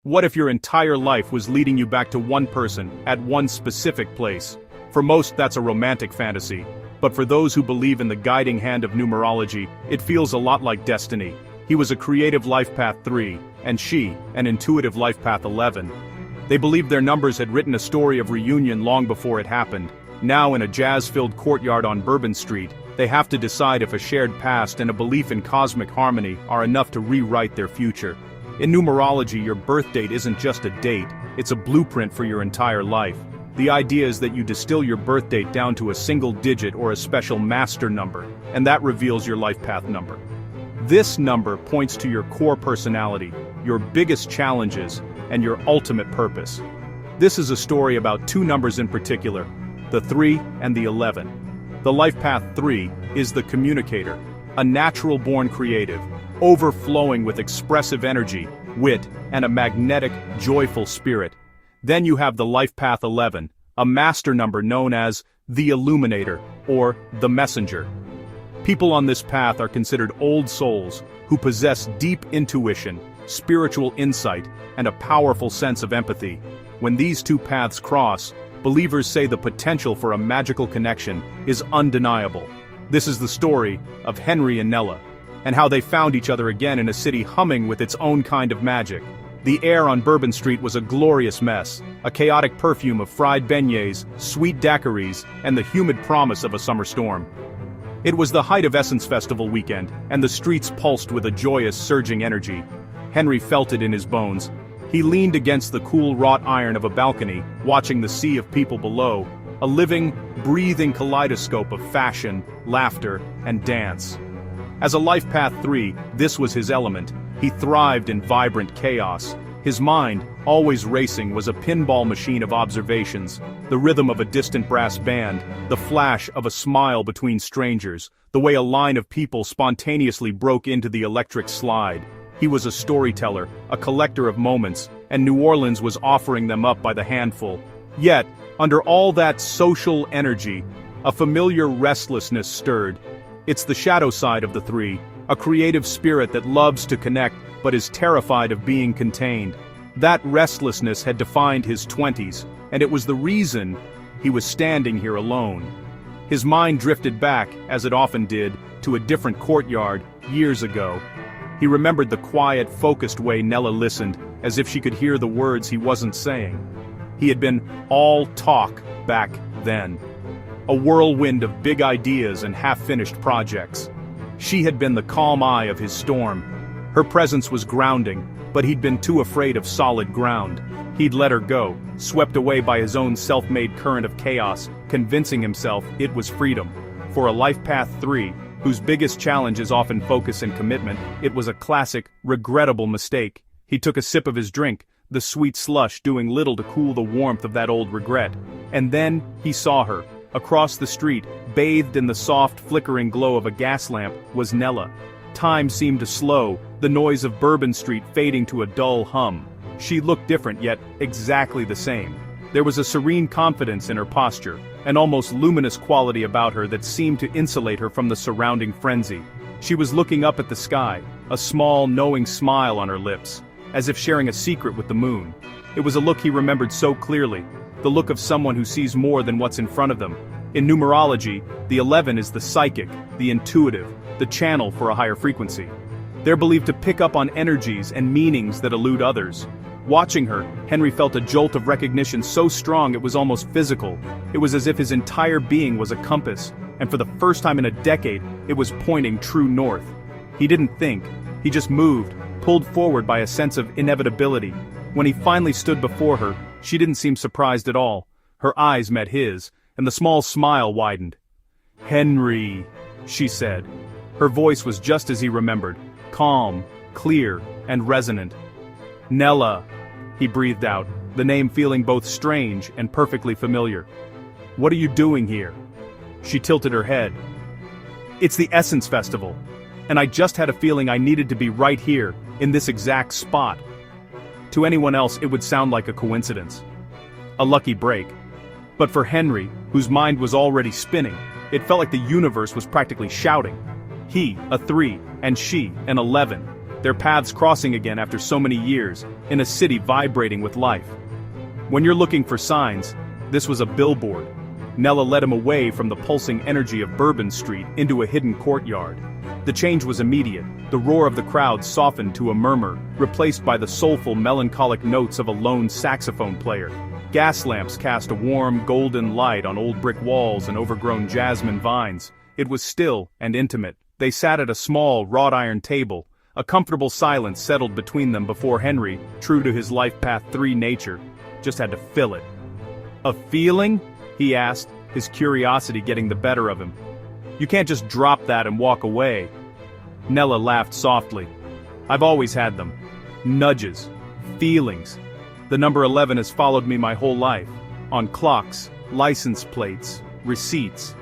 What if your entire life was leading you back to one person, at one specific place? For most, that's a romantic fantasy. But for those who believe in the guiding hand of numerology, it feels a lot like destiny. He was a creative life path 3, and she, an intuitive life path 11. They believed their numbers had written a story of reunion long before it happened. Now in a jazz-filled courtyard on Bourbon Street, they have to decide if a shared past and a belief in cosmic harmony are enough to rewrite their future. In numerology, your birth date isn't just a date, it's a blueprint for your entire life. The idea is that you distill your birth date down to a single digit or a special master number, and that reveals your life path number. This number points to your core personality, your biggest challenges, and your ultimate purpose. This is a story about two numbers in particular, the 3 and the 11. The life path 3 is the communicator, a natural-born creative, overflowing with expressive energy, wit, and a magnetic, joyful spirit. Then you have the life path 11, a master number known as the illuminator, or the messenger. People on this path are considered old souls who possess deep intuition, spiritual insight, and a powerful sense of empathy. When these two paths cross, believers say the potential for a magical connection is undeniable. This is the story of Henry and Nella, and how they found each other again in a city humming with its own kind of magic. The air on Bourbon Street was a glorious mess, a chaotic perfume of fried beignets, sweet daiquiris, and the humid promise of a summer storm. It was the height of Essence Festival weekend, and the streets pulsed with a joyous, surging energy. Henry felt it in his bones. He leaned against the cool wrought iron of a balcony, watching the sea of people below, a living, breathing kaleidoscope of fashion, laughter, and dance. As a life path 3, this was his element. He thrived in vibrant chaos. His mind, always racing, was a pinball machine of observations, the rhythm of a distant brass band, the flash of a smile between strangers, the way a line of people spontaneously broke into the electric slide. He was a storyteller, a collector of moments, and New Orleans was offering them up by the handful. Yet, under all that social energy, a familiar restlessness stirred. It's the shadow side of the 3, a creative spirit that loves to connect but is terrified of being contained. That restlessness had defined his 20s, and it was the reason he was standing here alone. His mind drifted back, as it often did, to a different courtyard, years ago. He remembered the quiet, focused way Nella listened, as if she could hear the words he wasn't saying. He had been all talk back then. A whirlwind of big ideas and half-finished projects. She had been the calm eye of his storm. Her presence was grounding, but he'd been too afraid of solid ground. He'd let her go, swept away by his own self-made current of chaos, convincing himself it was freedom. For a life path 3, whose biggest challenge is often focus and commitment, it was a classic, regrettable mistake. He took a sip of his drink, the sweet slush doing little to cool the warmth of that old regret. And then, he saw her. Across the street, bathed in the soft, flickering glow of a gas lamp, was Nella. Time seemed to slow, the noise of Bourbon Street fading to a dull hum. She looked different, yet exactly the same. There was a serene confidence in her posture, an almost luminous quality about her that seemed to insulate her from the surrounding frenzy. She was looking up at the sky, a small, knowing smile on her lips, as if sharing a secret with the moon. It was a look he remembered so clearly, the look of someone who sees more than what's in front of them. In numerology, the 11 is the psychic, the intuitive, the channel for a higher frequency. They're believed to pick up on energies and meanings that elude others. Watching her, Henry felt a jolt of recognition so strong it was almost physical. It was as if his entire being was a compass, and for the first time in a decade, it was pointing true north. He didn't think, he just moved, pulled forward by a sense of inevitability. When he finally stood before her, she didn't seem surprised at all. Her eyes met his, and the small smile widened. "Henry," she said. Her voice was just as he remembered, calm, clear, and resonant. "Nella," he breathed out, the name feeling both strange and perfectly familiar. "What are you doing here?" She tilted her head. "It's the Essence Festival, and I just had a feeling I needed to be right here, in this exact spot." To anyone else it would sound like a coincidence. A lucky break. But for Henry, whose mind was already spinning, it felt like the universe was practically shouting. He, a 3, and she, an 11. their paths crossing again after so many years, in a city vibrating with life. When you're looking for signs, this was a billboard. Nella led him away from the pulsing energy of Bourbon Street into a hidden courtyard. The change was immediate. The roar of the crowd softened to a murmur, replaced by the soulful, melancholic notes of a lone saxophone player. Gas lamps cast a warm, golden light on old brick walls and overgrown jasmine vines. It was still and intimate. They sat at a small, wrought-iron table. A comfortable silence settled between them before Henry, true to his LifePath 3 nature, just had to fill it. "A feeling?" he asked, his curiosity getting the better of him. "You can't just drop that and walk away." Nella laughed softly. "I've always had them. Nudges. Feelings. The number 11 has followed me my whole life. On clocks, license plates, receipts.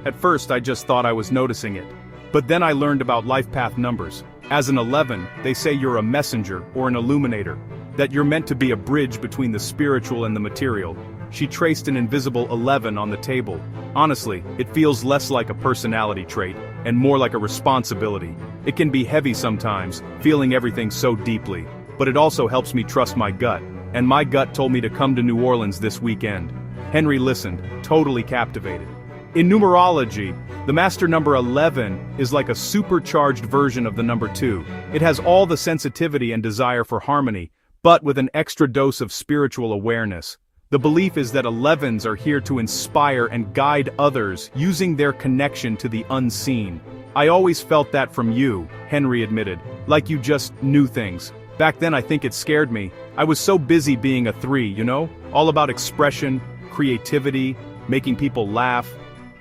At first I just thought I was noticing it. But then I learned about LifePath numbers. As an 11, they say you're a messenger or an illuminator. That you're meant to be a bridge between the spiritual and the material." She traced an invisible 11 on the table. "Honestly, it feels less like a personality trait, and more like a responsibility. It can be heavy sometimes, feeling everything so deeply. But it also helps me trust my gut. And my gut told me to come to New Orleans this weekend." Henry listened, totally captivated. In numerology, the master number 11 is like a supercharged version of the number 2. It has all the sensitivity and desire for harmony, but with an extra dose of spiritual awareness. The belief is that 11s are here to inspire and guide others using their connection to the unseen. "I always felt that from you," Henry admitted, "like you just knew things. Back then I think it scared me. I was so busy being a 3, you know? All about expression, creativity, making people laugh."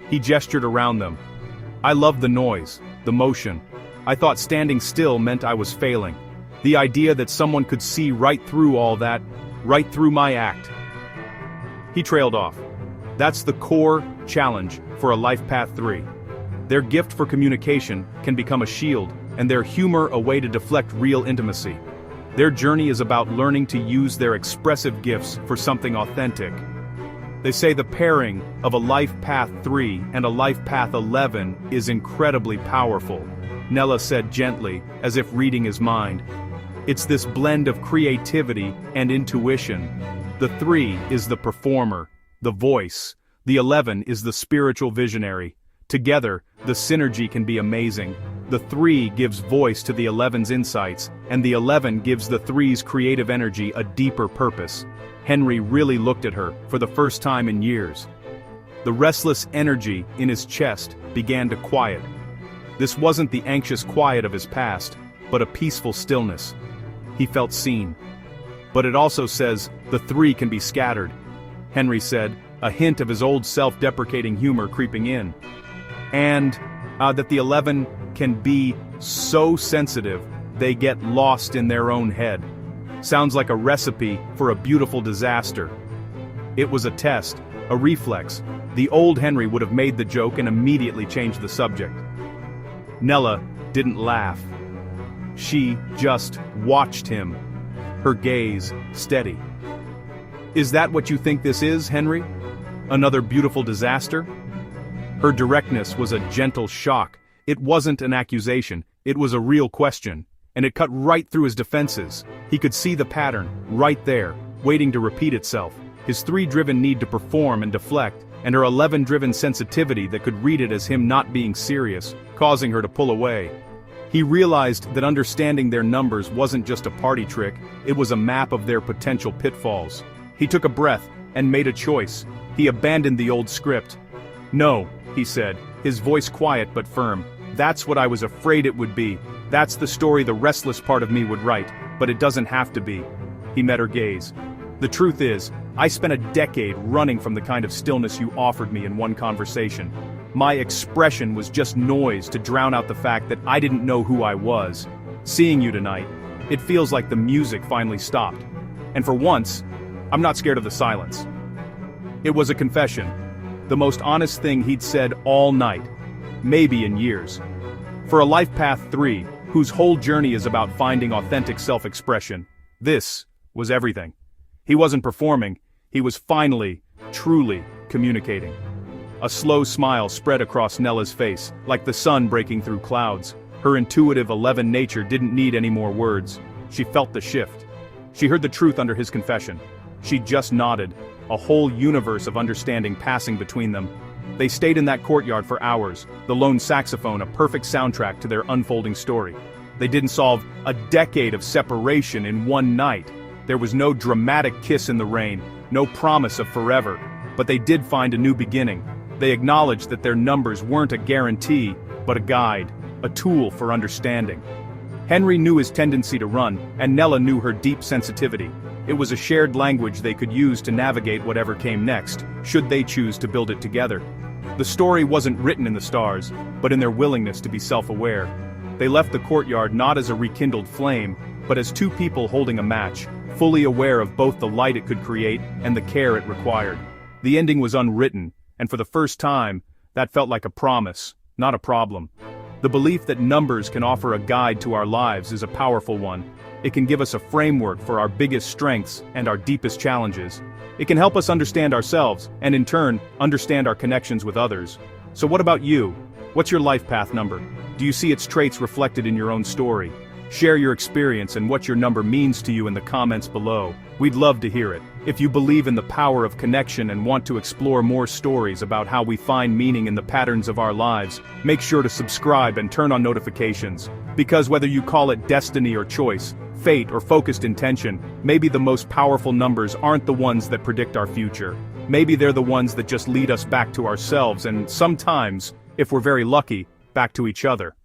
He gestured around them. "I loved the noise, the motion. I thought standing still meant I was failing. The idea that someone could see right through all that, right through my act." He trailed off. That's the core challenge for a LifePath 3. Their gift for communication can become a shield, and their humor a way to deflect real intimacy. Their journey is about learning to use their expressive gifts for something authentic. They say the pairing of a LifePath 3 and a LifePath 11 is incredibly powerful, Nella said gently, as if reading his mind. It's this blend of creativity and intuition. The 3 is the performer, the voice. The 11 is the spiritual visionary. Together, the synergy can be amazing. The 3 gives voice to the 11's insights, and the 11 gives the 3's creative energy a deeper purpose. Henry really looked at her, for the first time in years. The restless energy in his chest began to quiet. This wasn't the anxious quiet of his past, but a peaceful stillness. He felt seen. "But it also says, the 3 can be scattered," Henry said, a hint of his old self-deprecating humor creeping in. "And that the 11 can be so sensitive, they get lost in their own head. Sounds like a recipe for a beautiful disaster." It was a test, a reflex. The old Henry would have made the joke and immediately changed the subject. Nella didn't laugh. She just watched him, her gaze steady. "Is that what you think this is, Henry? Another beautiful disaster?" Her directness was a gentle shock. It wasn't an accusation, it was a real question, and it cut right through his defenses. He could see the pattern, right there, waiting to repeat itself. His 3-driven need to perform and deflect, and her 11-driven sensitivity that could read it as him not being serious, causing her to pull away. He realized that understanding their numbers wasn't just a party trick, it was a map of their potential pitfalls. He took a breath and made a choice. He abandoned the old script. "No," he said, his voice quiet but firm. "That's what I was afraid it would be. That's the story the restless part of me would write, but it doesn't have to be." He met her gaze. "The truth is, I spent a decade running from the kind of stillness you offered me in one conversation. My expression was just noise to drown out the fact that I didn't know who I was. Seeing you tonight, it feels like the music finally stopped. And for once, I'm not scared of the silence." It was a confession. The most honest thing he'd said all night. Maybe in years. For a LifePath 3, whose whole journey is about finding authentic self-expression, this was everything. He wasn't performing, he was finally, truly communicating. A slow smile spread across Nella's face, like the sun breaking through clouds. Her intuitive 11 nature didn't need any more words. She felt the shift. She heard the truth under his confession. She just nodded, a whole universe of understanding passing between them. They stayed in that courtyard for hours, the lone saxophone a perfect soundtrack to their unfolding story. They didn't solve a decade of separation in one night. There was no dramatic kiss in the rain, no promise of forever, but they did find a new beginning. They acknowledged that their numbers weren't a guarantee, but a guide, a tool for understanding. Henry knew his tendency to run, and Nella knew her deep sensitivity. It was a shared language they could use to navigate whatever came next, should they choose to build it together. The story wasn't written in the stars, but in their willingness to be self-aware. They left the courtyard not as a rekindled flame, but as two people holding a match, fully aware of both the light it could create and the care it required. The ending was unwritten, and for the first time, that felt like a promise, not a problem. The belief that numbers can offer a guide to our lives is a powerful one. It can give us a framework for our biggest strengths and our deepest challenges. It can help us understand ourselves, and in turn, understand our connections with others. So what about you? What's your life path number? Do you see its traits reflected in your own story? Share your experience and what your number means to you in the comments below. We'd love to hear it. If you believe in the power of connection and want to explore more stories about how we find meaning in the patterns of our lives, make sure to subscribe and turn on notifications. Because whether you call it destiny or choice, fate or focused intention, maybe the most powerful numbers aren't the ones that predict our future. Maybe they're the ones that just lead us back to ourselves and sometimes, if we're very lucky, back to each other.